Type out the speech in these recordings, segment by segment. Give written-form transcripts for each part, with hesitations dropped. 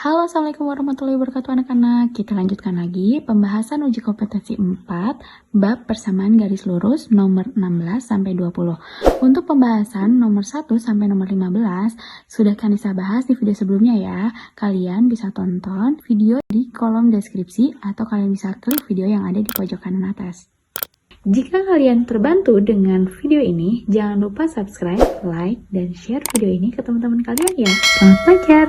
Halo, Assalamualaikum warahmatullahi wabarakatuh anak-anak. Kita lanjutkan lagi pembahasan uji kompetensi 4, bab persamaan garis lurus nomor 16 sampai 20. Untuk pembahasan nomor 1 sampai nomor 15 sudah Kanisa bahas di video sebelumnya ya. Kalian bisa tonton video di kolom deskripsi atau kalian bisa klik video yang ada di pojok kanan atas. Jika kalian terbantu dengan video ini, jangan lupa subscribe, like, dan share video ini ke teman-teman kalian ya. Selamat belajar!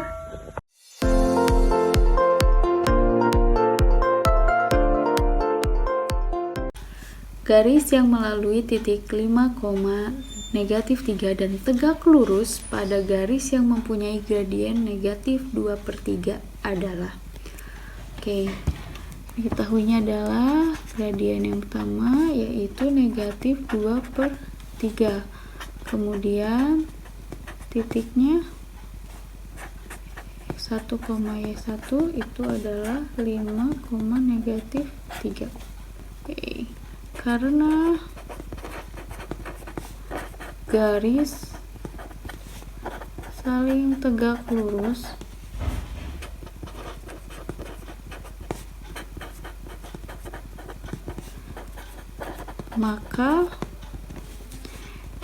Garis yang melalui titik 5, negatif 3 dan tegak lurus pada garis yang mempunyai gradien negatif 2/3 adalah. Oke, diketahuinya adalah gradien yang pertama yaitu negatif 2/3. Kemudian titiknya 1,Y1 itu adalah 5, negatif 3. Oke. Karena garis saling tegak lurus, maka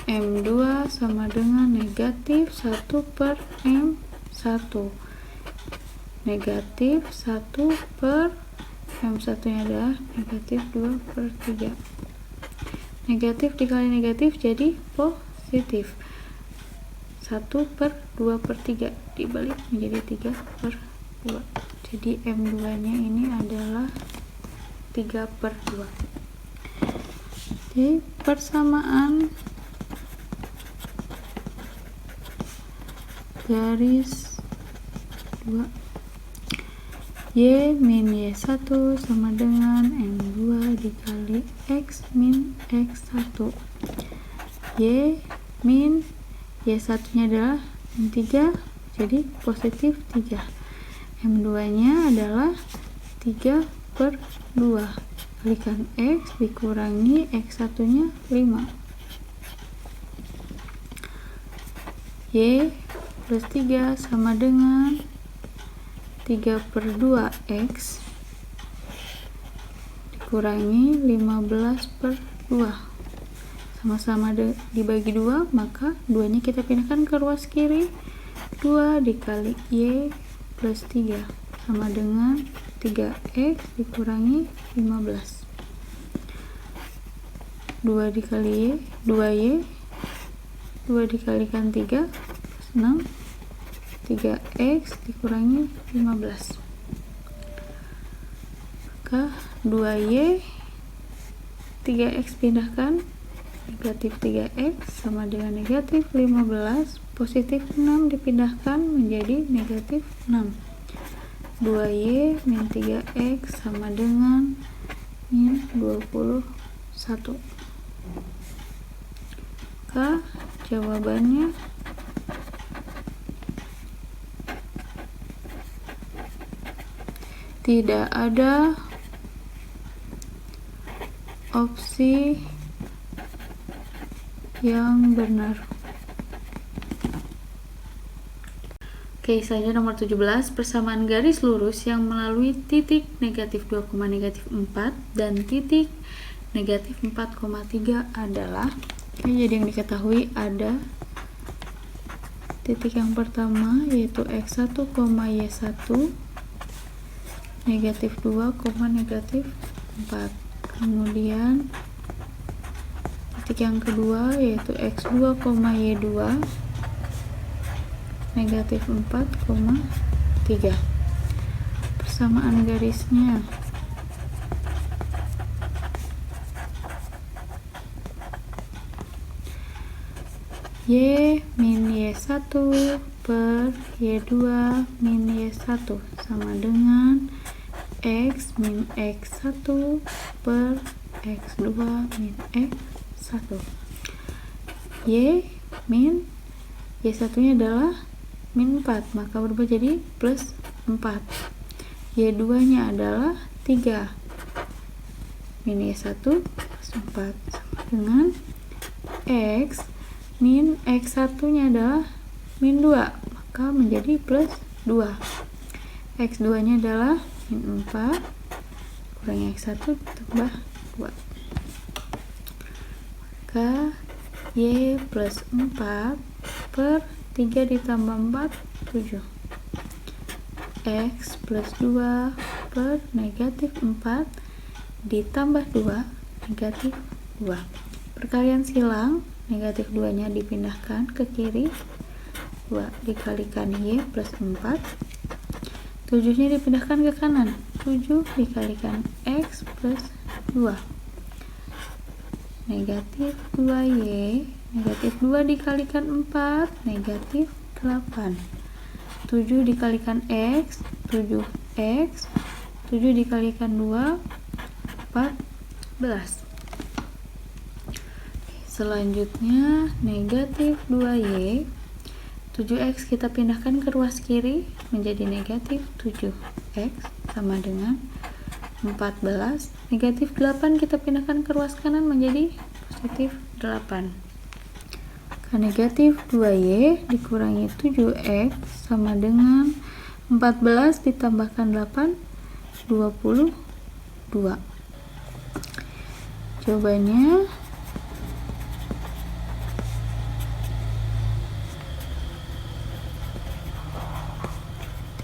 M2 sama dengan negatif 1/M1. Negatif 1/M1 nya adalah negatif 2/3. Negatif dikali negatif jadi positif. 1/2/3 dibalik menjadi 3/2. Jadi M2 nya ini adalah 3/2. Jadi persamaan garis 2 Y min Y1 sama dengan M2 dikali X min X1. Y min Y1 nya adalah M3, jadi positif 3. M2 nya adalah 3/2. Kalikan X dikurangi X1 nya 5. Y plus 3 sama dengan 3/2 X dikurangi 15/2. Sama-sama dibagi 2, maka 2 nya kita pindahkan ke ruas kiri. 2 dikali Y plus 3 sama dengan 3X dikurangi 15. 2 dikali Y, 2Y, 2 dikalikan 3 plus 6, 3X dikurangi 15. Maka 2Y 3X pindahkan, negatif 3X sama dengan negatif 15, positif 6 dipindahkan menjadi negatif 6. 2Y min 3X sama dengan min 21. Maka jawabannya tidak ada opsi yang benar. Oke, selanjutnya nomor 17, persamaan garis lurus yang melalui titik negatif 2, negatif 4 dan titik negatif 4,3 adalah. Jadi yang diketahui ada titik yang pertama yaitu X1, Y1 negatif 2, negatif 4. Kemudian titik yang kedua yaitu X2, Y2 negatif 4,3. Persamaan garisnya Y min Y1 per Y2 min Y1 sama dengan X min X1 per X2 min X1. Y min Y1 nya adalah min 4, maka berubah jadi plus 4. Y2 nya adalah 3 min Y1 plus 4 sama dengan X min X1 nya adalah min 2, maka menjadi plus 2. X2 nya adalah min 4 kurangi X1 tambah 2, maka Y plus 4 per 3 ditambah 4, 7. X plus 2 per negatif 4 ditambah 2, negatif 2. Perkalian silang, negatif 2 nya dipindahkan ke kiri, 2 dikalikan Y plus 4, 7 nya dipindahkan ke kanan, 7 dikalikan X plus 2, negatif 2Y, negatif 2 dikalikan 4, negatif 8, 7 dikalikan X, 7X, 7 dikalikan 2, 14. Selanjutnya negatif 2Y, 7X kita pindahkan ke ruas kiri menjadi negatif 7X sama dengan 14, negatif 8 kita pindahkan ke ruas kanan menjadi positif 8. Negatif 2Y dikurangi 7X sama dengan 14 ditambahkan 8, 22. Jawabannya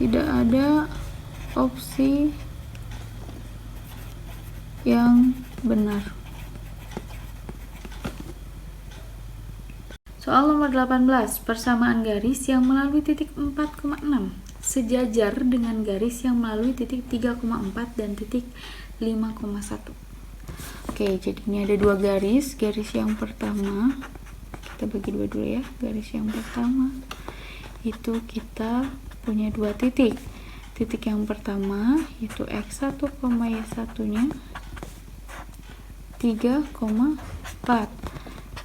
tidak ada opsi yang benar. Soal nomor 18, persamaan garis yang melalui titik 4,6 sejajar dengan garis yang melalui titik 3,4 dan titik 5,1. Oke, jadi ini ada dua garis. Garis yang pertama, kita bagi dua dulu ya. Garis yang pertama itu kita punya dua titik. Titik yang pertama yaitu X1, Y1 nya 3,4.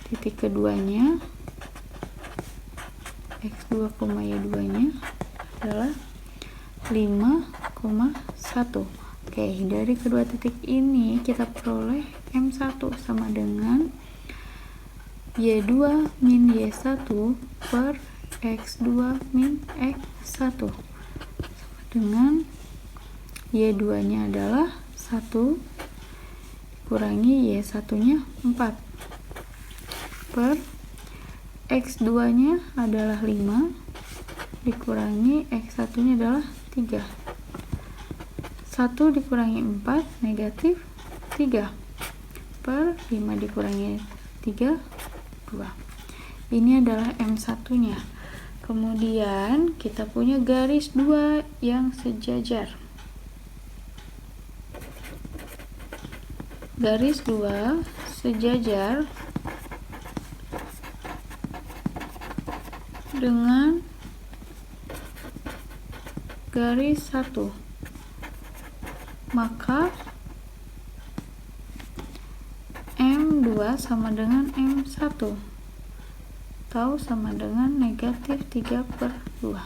Titik keduanya X2, Y2 nya adalah 5,1. Oke, dari kedua titik ini kita peroleh M1 sama dengan Y2 min Y1 per X2 min X1 sama dengan Y2 nya adalah 1 kurangi Y1 nya 4 per X2 nya adalah 5 dikurangi X1 nya adalah 3. 1 dikurangi 4 negatif 3 per 5 dikurangi 3, 2. Ini adalah M1 nya. Kemudian kita punya garis 2 yang sejajar. Garis 2 sejajar dengan garis 1, maka M2 sama dengan M1 atau sama dengan negatif 3/2.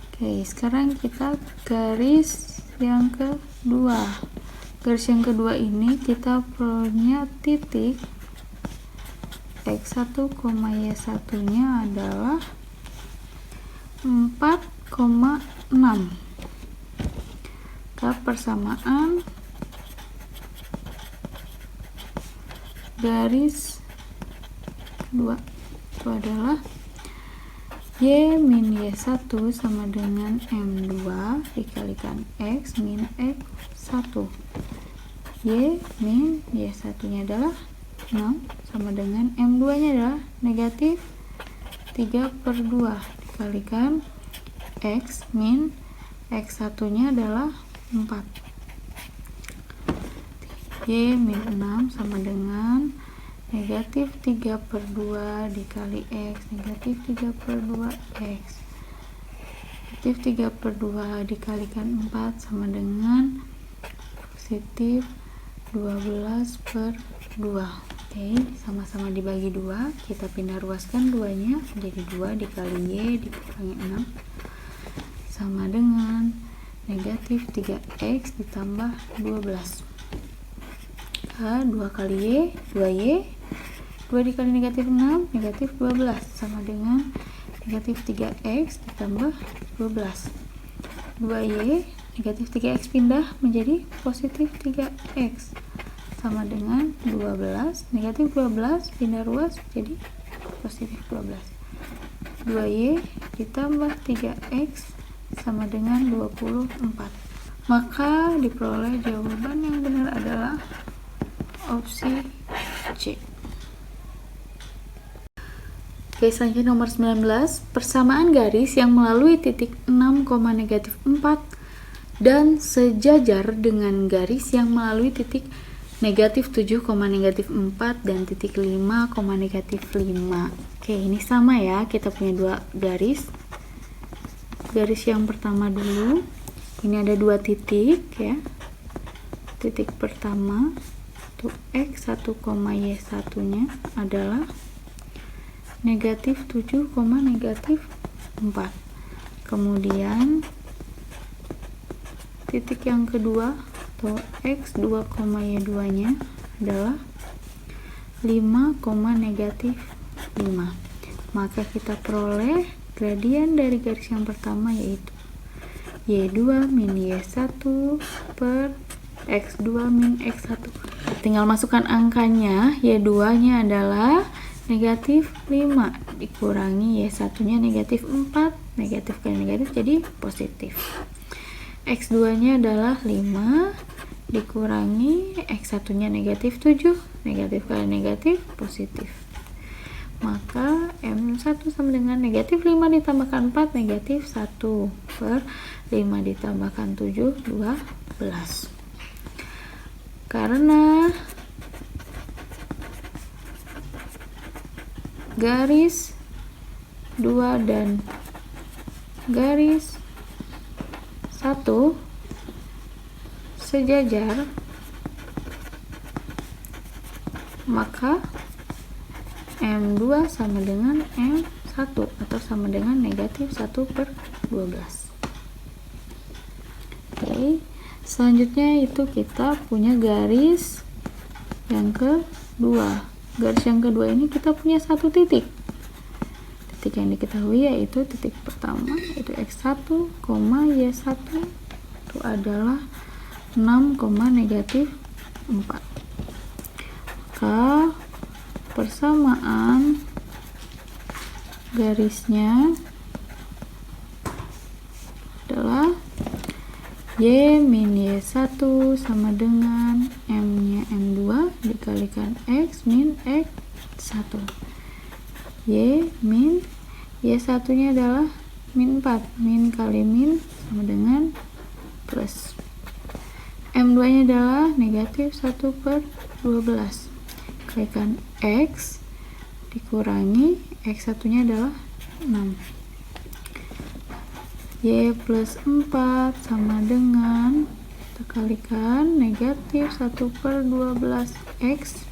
Oke, sekarang kita garis yang kedua. Garis yang kedua ini kita punya titik X1, Y1 nya adalah 4,6. Persamaan garis kedua itu adalah Y min Y1 sama dengan M2 dikalikan X min X1. Y min Y1 nya adalah 6 sama dengan M2 nya adalah negatif 3/2 dikalikan X min X1 nya adalah 4. Y min 6 sama dengan negatif 3/2 dikali X, negatif 3/2 X. Negatif 3/2 dikalikan 4 sama dengan positif 12/2. Oke, sama-sama dibagi 2, kita pindah ruaskan 2 nya menjadi 2 dikali Y dikurangi 6 sama dengan negatif 3X ditambah 12. 2 kali Y, 2Y, 2 dikali negatif 6, negatif 12 sama dengan negatif 3x ditambah 12. 2y negatif 3x pindah menjadi positif 3x sama dengan 12. Negatif 12 pindah ruas jadi positif 12. 2y ditambah 3x sama dengan 24. Maka diperoleh jawaban yang benar adalah opsi C. Oke, selanjutnya nomor 19, persamaan garis yang melalui titik 6, negatif 4 dan sejajar dengan garis yang melalui titik negatif 7, negatif 4 dan titik 5, negatif 5. Oke, ini sama ya, kita punya dua garis. Garis yang pertama dulu, ini ada dua titik ya. Titik pertama itu x1, y1 nya adalah negatif 7, negatif 4. Kemudian titik yang kedua atau x2, y2 nya adalah 5, negatif 5. Maka kita peroleh gradian dari garis yang pertama yaitu y2 min y1 per x2 min x1. Tinggal masukkan angkanya. Y2 nya adalah negatif 5 dikurangi y1 nya negatif 4, negatif kali negatif jadi positif. X2 nya adalah 5 dikurangi x1 nya negatif 7, negatif kali negatif positif. Maka M1 sama dengan negatif 5 ditambahkan 4, negatif 1 per 5 ditambahkan 7, 12. Karena garis 2 dan garis 1 sejajar, maka M2 sama dengan M1 atau sama dengan negatif 1 per 12. Oke, selanjutnya itu kita punya garis yang kedua. Garis yang kedua ini kita punya satu titik. Titik yang diketahui yaitu titik pertama yaitu x1, y1 itu adalah 6, negatif 4. Maka persamaan garisnya adalah y min y1 sama dengan m nya m2 dikalikan x min x1. Y min y1 nya adalah min 4, min kali min sama dengan plus. M2 nya adalah negatif 1 per 12 kalikan x dikurangi x1 nya adalah 6. Y plus 4 sama dengan kita kalikan negatif 1 per 12 x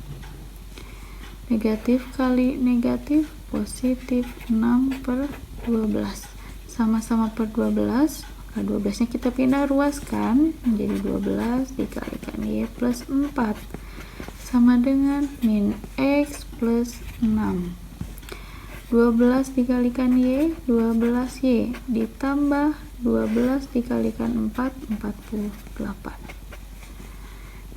negatif kali negatif positif 6 per 12 sama-sama per 12. Maka 12 nya kita pindah ruaskan menjadi 12 dikalikan y plus 4 sama dengan min x plus 6. 12 dikalikan y, 12y ditambah 12 dikalikan 4, 48.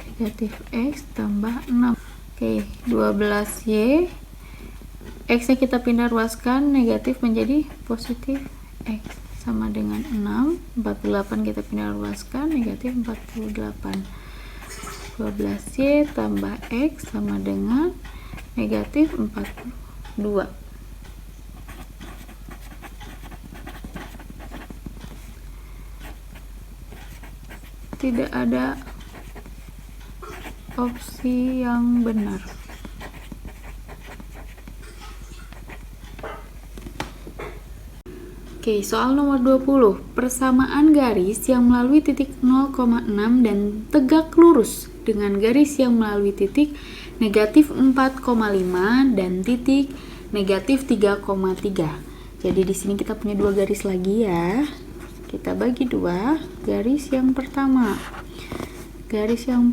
Negatif x tambah 6. Oke, 12y, x nya kita pindah ruaskan negatif menjadi positif x sama dengan 6. 48 kita pindah ruaskan negatif 48. 12y tambah x sama dengan negatif 42. Tidak ada opsi yang benar. Oke, soal nomor 20. Persamaan garis yang melalui titik 0,6 dan tegak lurus dengan garis yang melalui titik negatif 4,5 dan titik negatif 3,3. Jadi di sini kita punya dua garis lagi ya. Kita bagi dua. Garis yang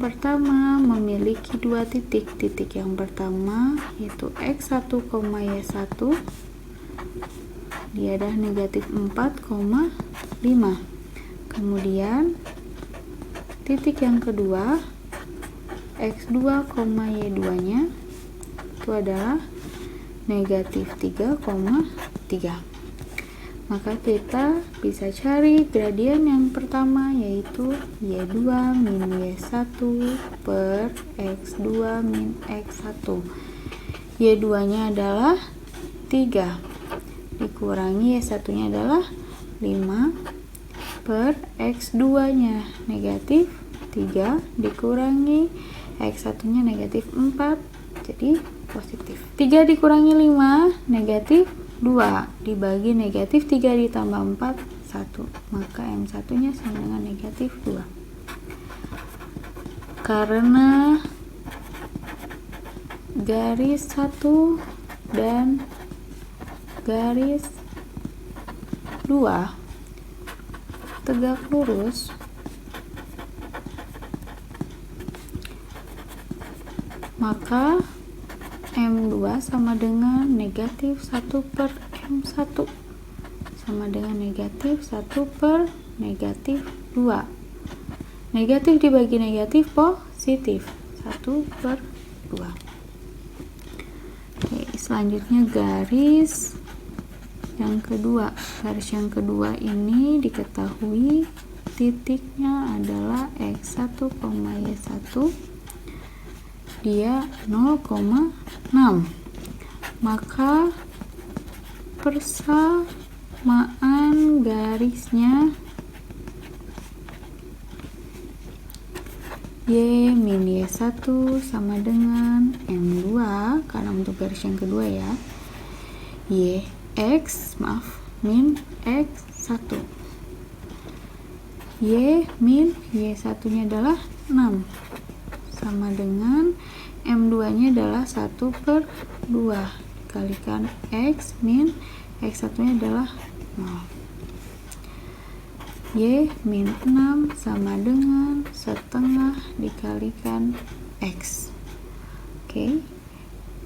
pertama memiliki dua titik. Titik yang pertama yaitu x1, y1 dia adalah negatif 4,5. Kemudian titik yang kedua, X2, Y2 nya itu adalah negatif 3,3. Maka kita bisa cari gradien yang pertama, yaitu Y2 min Y1 per X2 min X1. Y2 nya adalah 3 dikurangi Y1 nya adalah 5 per X2 nya negatif 3 dikurangi X1 nya negatif 4, jadi positif. 3 dikurangi 5 negatif 2 dibagi negatif 3 ditambah 4 1, maka M1 nya sama dengan negatif 2. Karena garis 1 dan garis 2 tegak lurus, maka M2 sama dengan negatif 1 per M1 sama dengan negatif 1 per negatif 2. Negatif dibagi negatif positif, 1 per 2. Oke, selanjutnya garis yang kedua. Garis yang kedua ini diketahui titiknya adalah X1, Y1, dia 0,6. Maka persamaan garisnya Y min Y1 sama dengan M2, karena untuk garis yang kedua ya, min X1. Y min Y1 nya adalah 6 sama dengan M2 nya adalah 1 per 2 dikalikan X min X1 nya adalah 0. Y min 6 sama dengan setengah dikalikan X. Oke,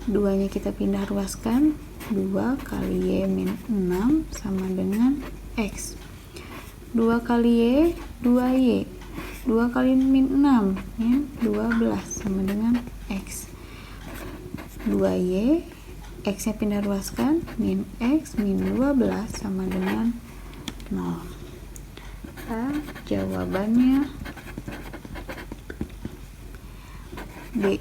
2 nya kita pindah ruaskan, 2 kali Y min 6 sama dengan X. 2 kali Y, 2Y. 2 kali min 6 ya, 12 sama dengan X. 2Y, X nya pindah ruaskan, min X min 12 sama dengan 0. Jawabannya B.